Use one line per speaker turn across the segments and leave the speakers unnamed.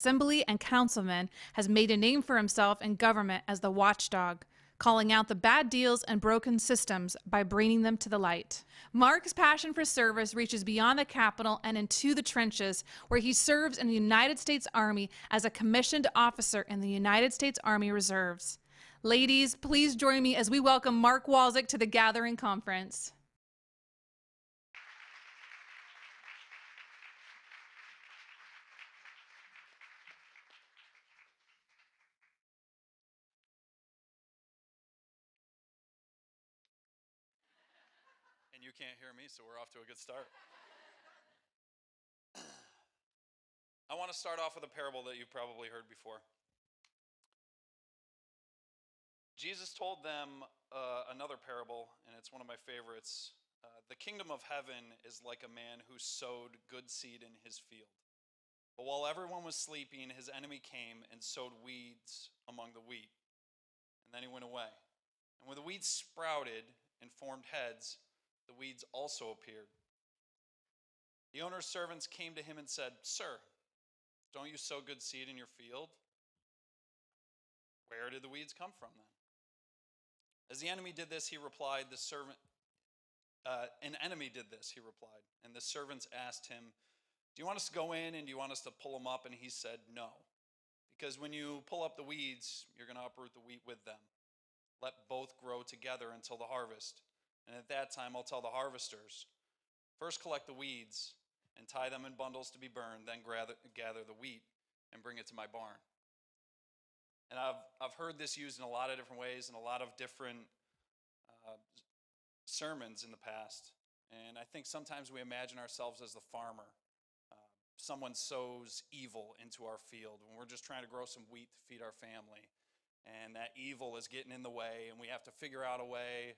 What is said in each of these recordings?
assembly and councilman, has made a name for himself in government as the watchdog, calling out the bad deals and broken systems by bringing them to the light. Mark's passion for service reaches beyond the Capitol and into the trenches, where he serves in the United States Army as a commissioned officer in the United States Army Reserves. Ladies, please join me as we welcome Mark Walczyk to the Gathering Conference.
You can't hear me, so we're off to a good start. I want to start off with a parable that you've probably heard before. Jesus told them another parable, and it's one of my favorites. The kingdom of heaven is like a man who sowed good seed in his field. But while everyone was sleeping, his enemy came and sowed weeds among the wheat. And then he went away. And when the weeds sprouted and formed heads, the weeds also appeared. The owner's servants came to him and said, "Sir, don't you sow good seed in your field? Where did the weeds come from then?" As the enemy did this, he replied, an enemy did this, he replied. And the servants asked him, "Do you want us to go in and do you want us to pull them up?" And he said, "No, because when you pull up the weeds, you're going to uproot the wheat with them. Let both grow together until the harvest. And at that time, I'll tell the harvesters, first collect the weeds and tie them in bundles to be burned, then gather the wheat and bring it to my barn." And I've heard this used in a lot of different ways in a lot of different sermons in the past. And I think sometimes we imagine ourselves as the farmer. Someone sows evil into our field when we're just trying to grow some wheat to feed our family. And that evil is getting in the way, and we have to figure out a way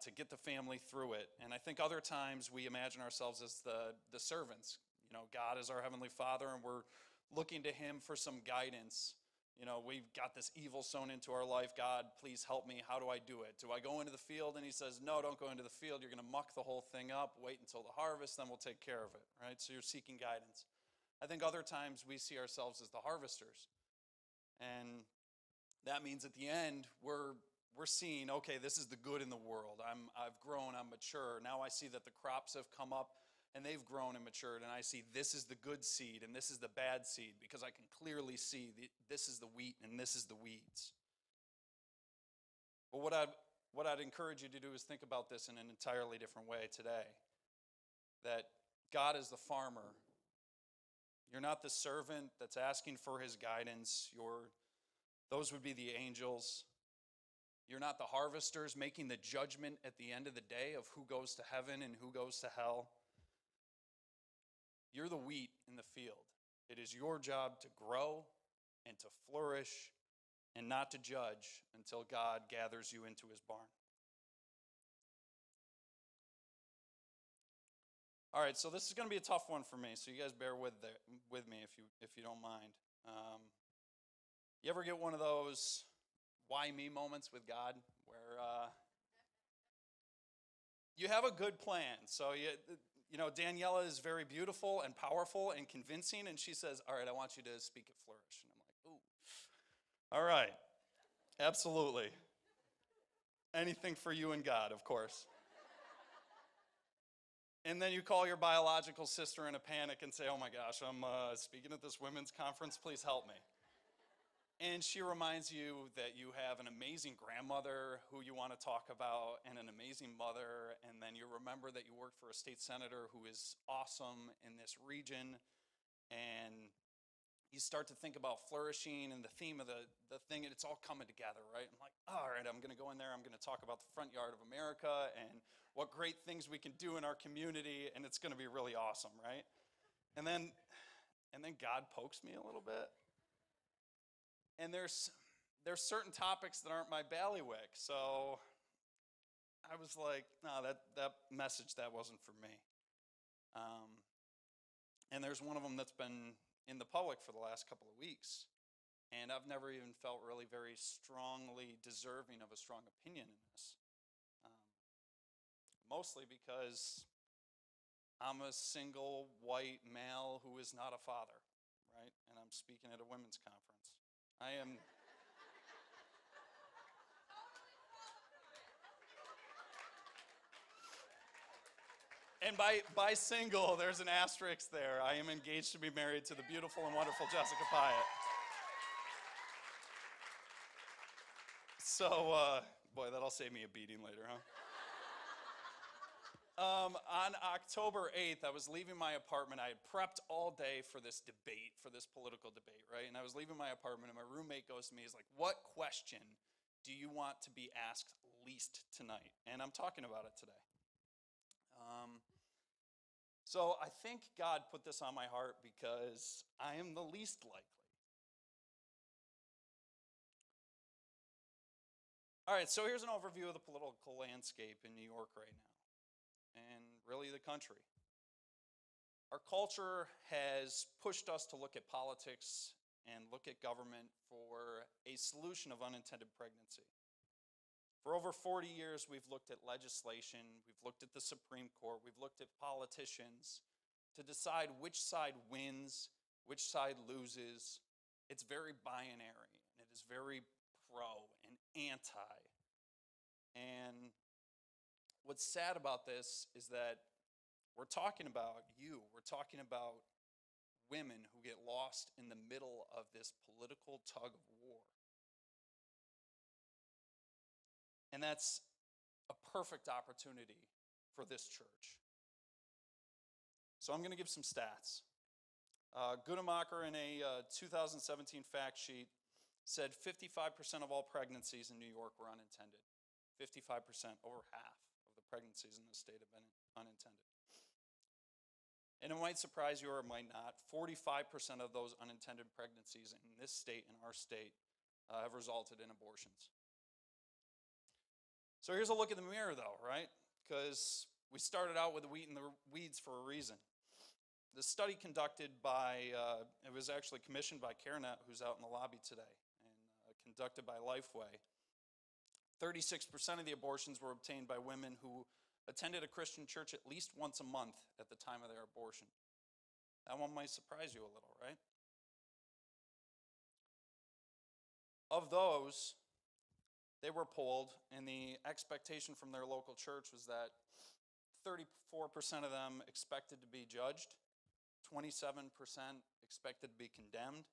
to get the family through it. And I think other times we imagine ourselves as the servants. You know, God is our Heavenly Father, and we're looking to Him for some guidance. You know, we've got this evil sown into our life. God, please help me. How do I do it? Do I go into the field? And He says, "No, don't go into the field. You're going to muck the whole thing up. Wait until the harvest, then we'll take care of it," right? So you're seeking guidance. I think other times we see ourselves as the harvesters. And that means at the end, we're seeing, okay, this is the good in the world. I've grown, I'm mature. Now I see that the crops have come up and they've grown and matured, and I see this is the good seed and this is the bad seed, because I can clearly see this is the wheat and this is the weeds. But what I'd encourage you to do is think about this in an entirely different way today. That God is the farmer. You're not the servant that's asking for His guidance. Those would be the angels. You're not the harvesters making the judgment at the end of the day of who goes to heaven and who goes to hell. You're the wheat in the field. It is your job to grow and to flourish and not to judge until God gathers you into His barn. All right, so this is going to be a tough one for me, so you guys bear with me if you don't mind. You ever get one of those why me moments with God where you have a good plan? So you know, Daniela is very beautiful and powerful and convincing, and she says, "All right, I want you to speak at Flourish." And I'm like, "Ooh, all right, absolutely. Anything for you and God, of course." And then you call your biological sister in a panic and say, "Oh my gosh, I'm speaking at this women's conference, please help me." And she reminds you that you have an amazing grandmother who you want to talk about and an amazing mother. And then you remember that you work for a state senator who is awesome in this region. And you start to think about flourishing and the theme of the thing, and it's all coming together, right? I'm like, all right, I'm going to go in there. I'm going to talk about the front yard of America and what great things we can do in our community. And it's going to be really awesome, right? And then God pokes me a little bit. And there's certain topics that aren't my bailiwick. So I was like, no, that message, that wasn't for me. And there's one of them that's been in the public for the last couple of weeks. And I've never even felt really very strongly deserving of a strong opinion in this. Mostly because I'm a single white male who is not a father, right? And I'm speaking at a women's conference. I am. And by single, there's an asterisk there. I am engaged to be married to the beautiful and wonderful Jessica Pyatt. So, boy, that'll save me a beating later, huh? On October 8th, I was leaving my apartment. I had prepped all day for this debate, for this political debate, right? And I was leaving my apartment, and my roommate goes to me, he's like, what question do you want to be asked least tonight? And I'm talking about it today. So I think God put this on my heart because I am the least likely. All right, so here's an overview of the political landscape in New York right now, and really the country. Our culture has pushed us to look at politics and look at government for a solution of unintended pregnancy. For over 40 years, we've looked at legislation, we've looked at the Supreme Court, we've looked at politicians to decide which side wins, which side loses. It's very binary, and it is very pro and anti. And what's sad about this is that we're talking about you, we're talking about women who get lost in the middle of this political tug of war. And that's a perfect opportunity for this church. So I'm going to give some stats. Guttemacher in a 2017 fact sheet said 55% of all pregnancies in New York were unintended. 55%, over half of the pregnancies in the state have been unintended. And it might surprise you or it might not, 45% of those unintended pregnancies in this state, in our state, have resulted in abortions. So here's a look in the mirror, though, right? Because we started out with the wheat and the weeds for a reason. The study conducted by, it was actually commissioned by CareNet, who's out in the lobby today, and conducted by Lifeway. 36% of the abortions were obtained by women who attended a Christian church at least once a month at the time of their abortion. That one might surprise you a little, right? Of those, they were polled, and the expectation from their local church was that 34% of them expected to be judged, 27% expected to be condemned,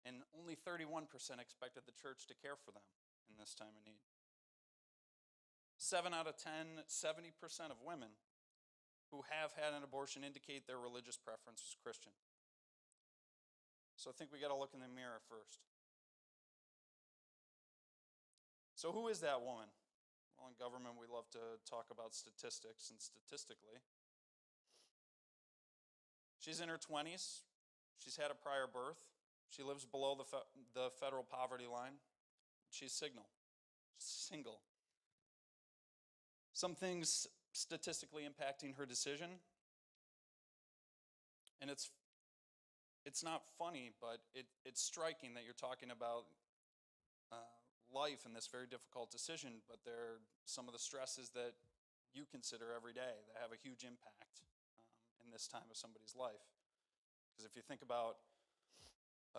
and only 31% expected the church to care for them in this time of need. 7 out of 10, 70% of women who have had an abortion indicate their religious preference was Christian. So I think we got to look in the mirror first. So who is that woman? Well, in government, we love to talk about statistics, and statistically, she's in her 20s. She's had a prior birth. She lives below the federal poverty line. She's single. Some things statistically impacting her decision, and it's not funny, but it's striking that you're talking about life and this very difficult decision, but they're some of the stresses that you consider every day that have a huge impact in this time of somebody's life. Because if you think about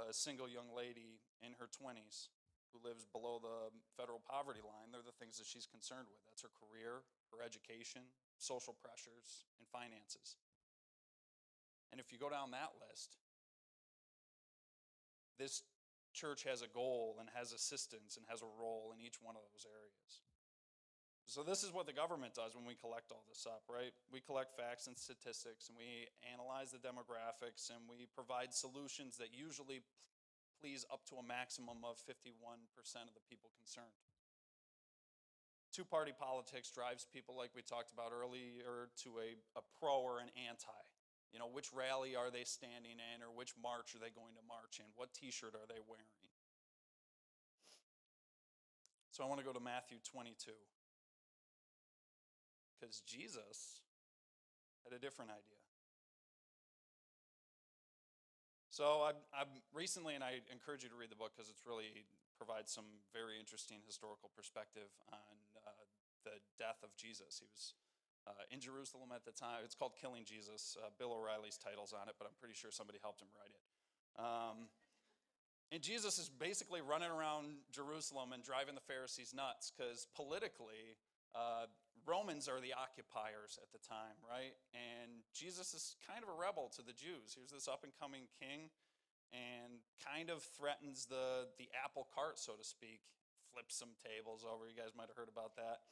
a single young lady in her 20s who lives below the federal poverty line, they're the things that she's concerned with. That's her career, her education, social pressures, and finances. And if you go down that list, this church has a goal and has assistance and has a role in each one of those areas. So this is what the government does when we collect all this up, right? We collect facts and statistics, and we analyze the demographics, and we provide solutions that usually please up to a maximum of 51% of the people concerned. Two-party politics drives people, like we talked about earlier, to a pro or an anti. You know, which rally are they standing in, or which march are they going to march in? What t-shirt are they wearing? So I want to go to Matthew 22. Because Jesus had a different idea. So I've recently, and I encourage you to read the book because it's really provides some very interesting historical perspective on the death of Jesus. He was in Jerusalem at the time. It's called Killing Jesus. Bill O'Reilly's title's on it, but I'm pretty sure somebody helped him write it. And Jesus is basically running around Jerusalem and driving the Pharisees nuts because politically, Romans are the occupiers at the time, right? And Jesus is kind of a rebel to the Jews. Here's this up-and-coming king and kind of threatens the apple cart, so to speak. Flips some tables over. You guys might have heard about that.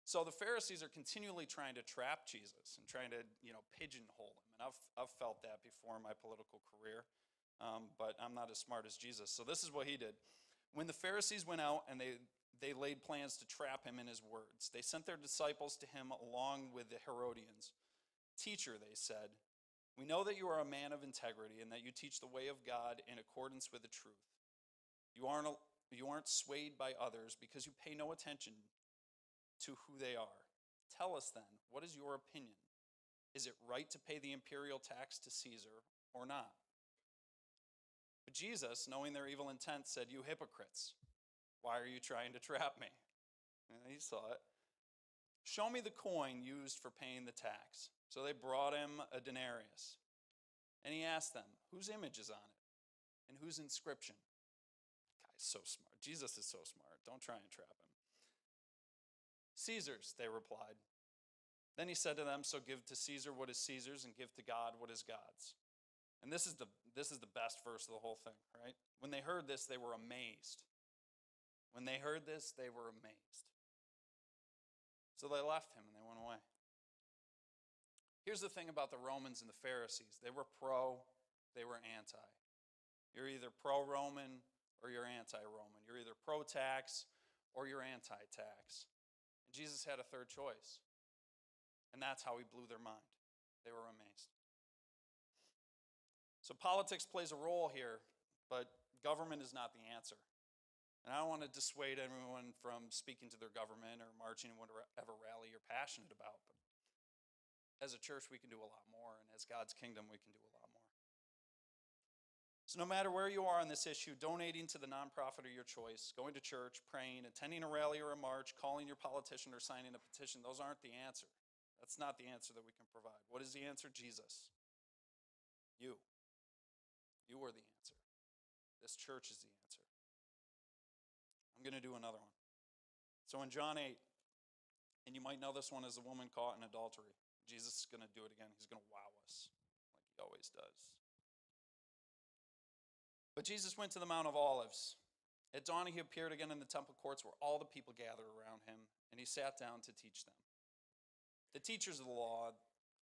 So the Pharisees are continually trying to trap Jesus and trying to, pigeonhole him. And I've felt that before in my political career, but I'm not as smart as Jesus. So this is what he did. When the Pharisees went out and they laid plans to trap him in his words, they sent their disciples to him along with the Herodians. "Teacher," they said, "we know that you are a man of integrity and that you teach the way of God in accordance with the truth. You aren't swayed by others because you pay no attention to who they are. Tell us then, what is your opinion? Is it right to pay the imperial tax to Caesar or not?" But Jesus, knowing their evil intent, said, "You hypocrites, why are you trying to trap me?" And he saw it. "Show me the coin used for paying the tax." So they brought him a denarius. And he asked them, "Whose image is on it? And whose inscription?" That guy's so smart. Jesus is so smart. Don't try and trap him. "Caesar's," they replied. Then he said to them, "So give to Caesar what is Caesar's and give to God what is God's." And this is the best verse of the whole thing, right? When they heard this, they were amazed. When they heard this, they were amazed. So they left him and they went away. Here's the thing about the Romans and the Pharisees. They were pro, they were anti. You're either pro-Roman or you're anti-Roman. You're either pro-tax or you're anti-tax. And Jesus had a third choice. And that's how he blew their mind. They were amazed. So politics plays a role here, but government is not the answer. And I don't want to dissuade anyone from speaking to their government or marching in whatever rally you're passionate about. But as a church, we can do a lot more. And as God's kingdom, we can do a lot more. So no matter where you are on this issue, donating to the nonprofit of your choice, going to church, praying, attending a rally or a march, calling your politician or signing a petition, those aren't the answer. That's not the answer that we can provide. What is the answer? Jesus. You. You are the answer. This church is the answer. I'm going to do another one. So in John 8, and you might know this one as the woman caught in adultery. Jesus is going to do it again. He's going to wow us like he always does. But Jesus went to the Mount of Olives. At dawn, he appeared again in the temple courts where all the people gathered around him, and he sat down to teach them. The teachers of the law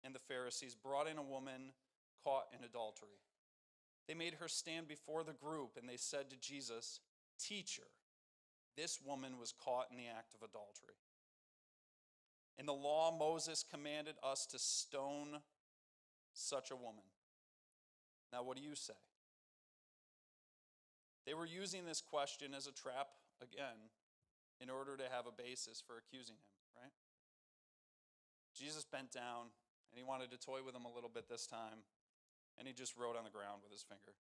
and the Pharisees brought in a woman caught in adultery. They made her stand before the group, and they said to Jesus, "Teacher, this woman was caught in the act of adultery. In the law, Moses commanded us to stone such a woman. Now, what do you say?" They were using this question as a trap again in order to have a basis for accusing him, right? Jesus bent down, and he wanted to toy with them a little bit this time, and he just wrote on the ground with his finger.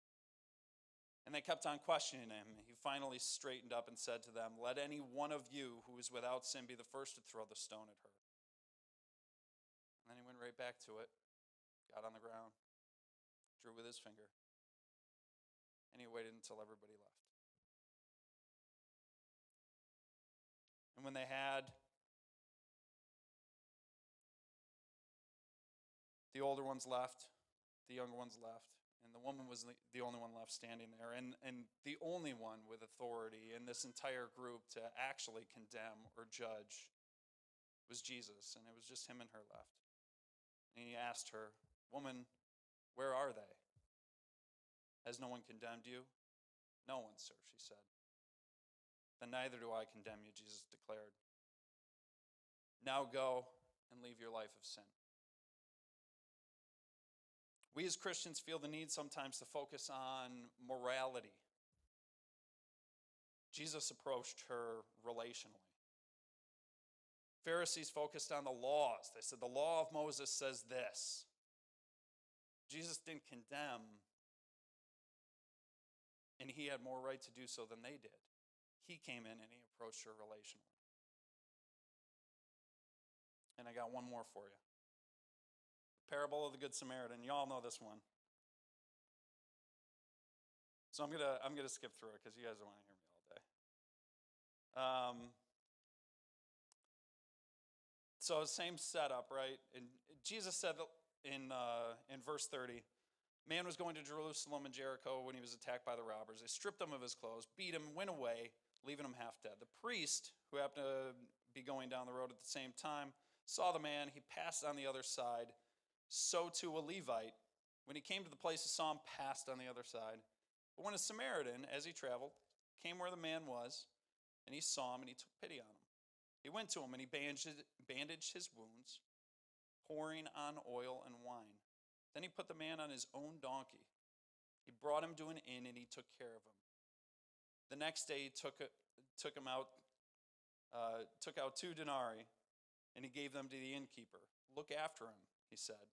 And they kept on questioning him. He finally straightened up and said to them, "Let any one of you who is without sin be the first to throw the stone at her." And then he went right back to it, got on the ground, drew with his finger, and he waited until everybody left. And when they had the older ones left, the younger ones left, and the woman was the only one left standing there, and the only one with authority in this entire group to actually condemn or judge was Jesus, and it was just him and her left. And he asked her, "Woman, where are they? Has no one condemned you?" "No one, sir," she said. "Then neither do I condemn you," Jesus declared. "Now go and leave your life of sin." We as Christians feel the need sometimes to focus on morality. Jesus approached her relationally. Pharisees focused on the laws. They said, the law of Moses says this. Jesus didn't condemn, and he had more right to do so than they did. He came in and he approached her relationally. And I got one more for you. Parable of the Good Samaritan. You all know this one. So I'm gonna skip through it because you guys don't want to hear me all day. So same setup, right? And Jesus said that in verse 30, man was going to Jerusalem and Jericho when he was attacked by the robbers. They stripped him of his clothes, beat him, went away, leaving him half dead. The priest, who happened to be going down the road at the same time, saw the man. He passed on the other side. So too a Levite, when he came to the place, he saw him, passed on the other side. But when a Samaritan, as he traveled, came where the man was, and he saw him, and he took pity on him. He went to him, and he bandaged his wounds, pouring on oil and wine. Then he put the man on his own donkey. He brought him to an inn, and he took care of him. The next day he took out 2 denarii, and he gave them to the innkeeper. Look after him, he said,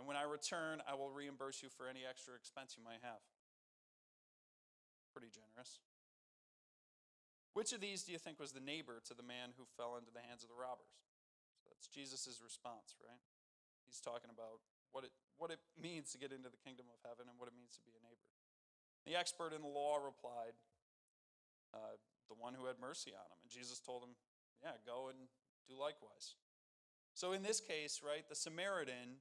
and when I return, I will reimburse you for any extra expense you might have. Pretty generous. Which of these do you think was the neighbor to the man who fell into the hands of the robbers? So that's Jesus' response, right? He's talking about what it means to get into the kingdom of heaven and what it means to be a neighbor. The expert in the law replied, the one who had mercy on him. And Jesus told him, yeah, go and do likewise. So in this case, right, the Samaritan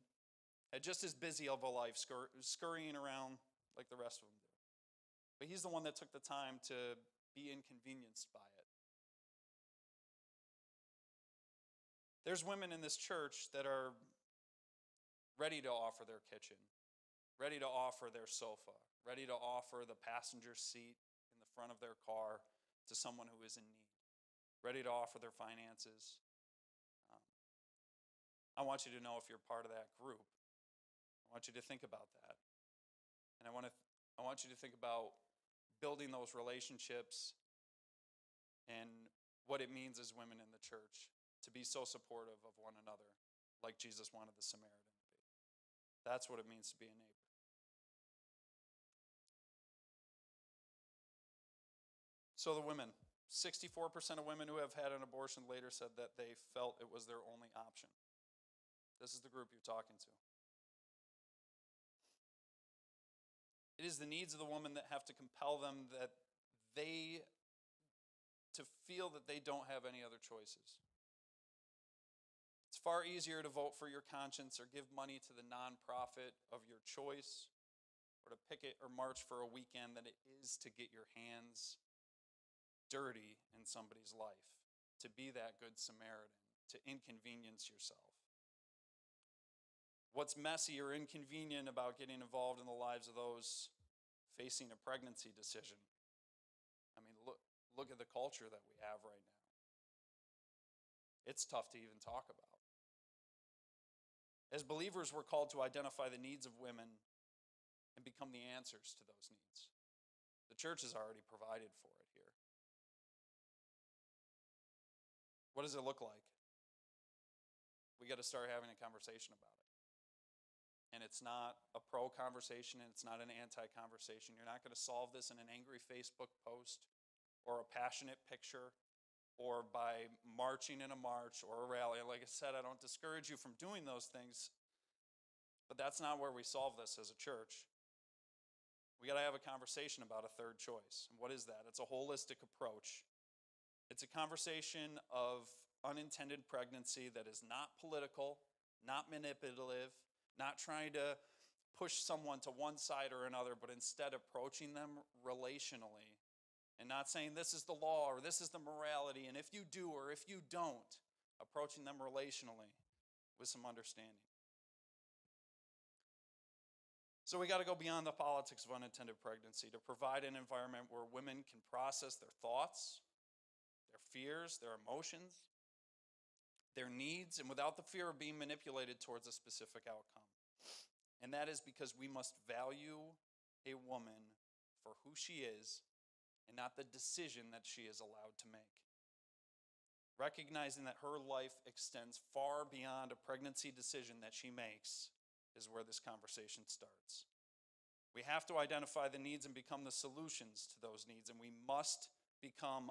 had just as busy of a life scurrying around like the rest of them do. But he's the one that took the time to be inconvenienced by it. There's women in this church that are ready to offer their kitchen, ready to offer their sofa, ready to offer the passenger seat in the front of their car to someone who is in need, ready to offer their finances. I want you to know if you're part of that group. I want you to think about that. And I want you to think about building those relationships and what it means as women in the church to be so supportive of one another like Jesus wanted the Samaritan to be. That's what it means to be a neighbor. So the women, 64% of women who have had an abortion later said that they felt it was their only option. This is the group you're talking to. It is the needs of the woman that have to compel them to feel that they don't have any other choices. It's far easier to vote for your conscience or give money to the nonprofit of your choice or to picket or march for a weekend than it is to get your hands dirty in somebody's life, to be that good Samaritan, to inconvenience yourself. What's messy or inconvenient about getting involved in the lives of those facing a pregnancy decision? I mean, look at the culture that we have right now. It's tough to even talk about. As believers, we're called to identify the needs of women and become the answers to those needs. The church has already provided for it here. What does it look like? We got to start having a conversation about it. And it's not a pro conversation and it's not an anti conversation. You're not going to solve this in an angry Facebook post or a passionate picture or by marching in a march or a rally. Like I said, I don't discourage you from doing those things, but that's not where we solve this as a church. We got to have a conversation about a third choice. And what is that? It's a holistic approach. It's a conversation of unintended pregnancy that is not political, not manipulative, not trying to push someone to one side or another, but instead approaching them relationally and not saying this is the law or this is the morality, and if you do or if you don't, approaching them relationally with some understanding. So we got to go beyond the politics of unintended pregnancy to provide an environment where women can process their thoughts, their fears, their emotions, their needs, and without the fear of being manipulated towards a specific outcome. And that is because we must value a woman for who she is and not the decision that she is allowed to make. Recognizing that her life extends far beyond a pregnancy decision that she makes is where this conversation starts. We have to identify the needs and become the solutions to those needs, and we must become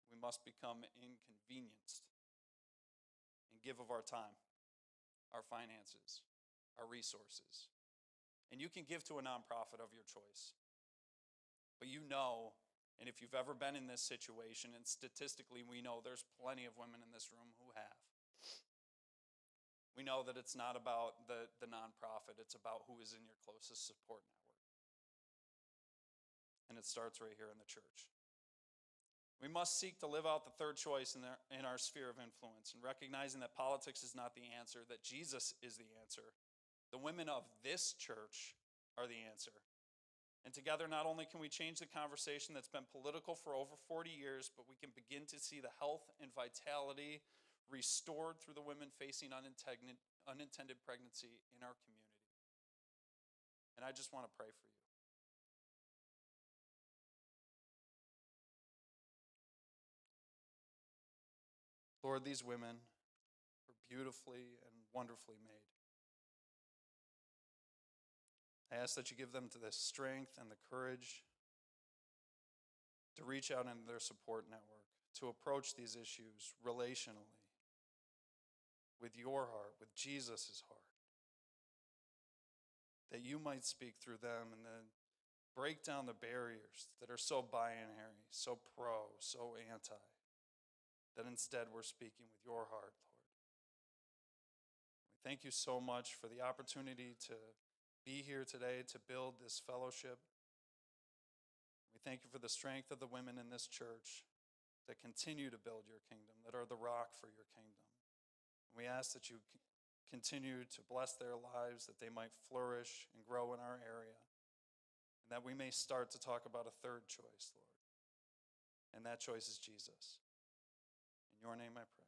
we must become inconvenienced and give of our time, our finances, our resources. And you can give to a nonprofit of your choice. But you know, and if you've ever been in this situation, and statistically we know there's plenty of women in this room who have, we know that it's not about the nonprofit, it's about who is in your closest support network. And it starts right here in the church. We must seek to live out the third choice in our sphere of influence, and recognizing that politics is not the answer, that Jesus is the answer. The women of this church are the answer. And together, not only can we change the conversation that's been political for over 40 years, but we can begin to see the health and vitality restored through the women facing unintended pregnancy in our community. And I just want to pray for you. Lord, these women are beautifully and wonderfully made. I ask that you give them the strength and the courage to reach out into their support network, to approach these issues relationally, with your heart, with Jesus' heart, that you might speak through them and then break down the barriers that are so binary, so pro, so anti, that instead we're speaking with your heart, Lord. We thank you so much for the opportunity to be here today to build this fellowship. We thank you for the strength of the women in this church that continue to build your kingdom, that are the rock for your kingdom. And we ask that you continue to bless their lives, that they might flourish and grow in our area, and that we may start to talk about a third choice, Lord. And that choice is Jesus. In your name I pray.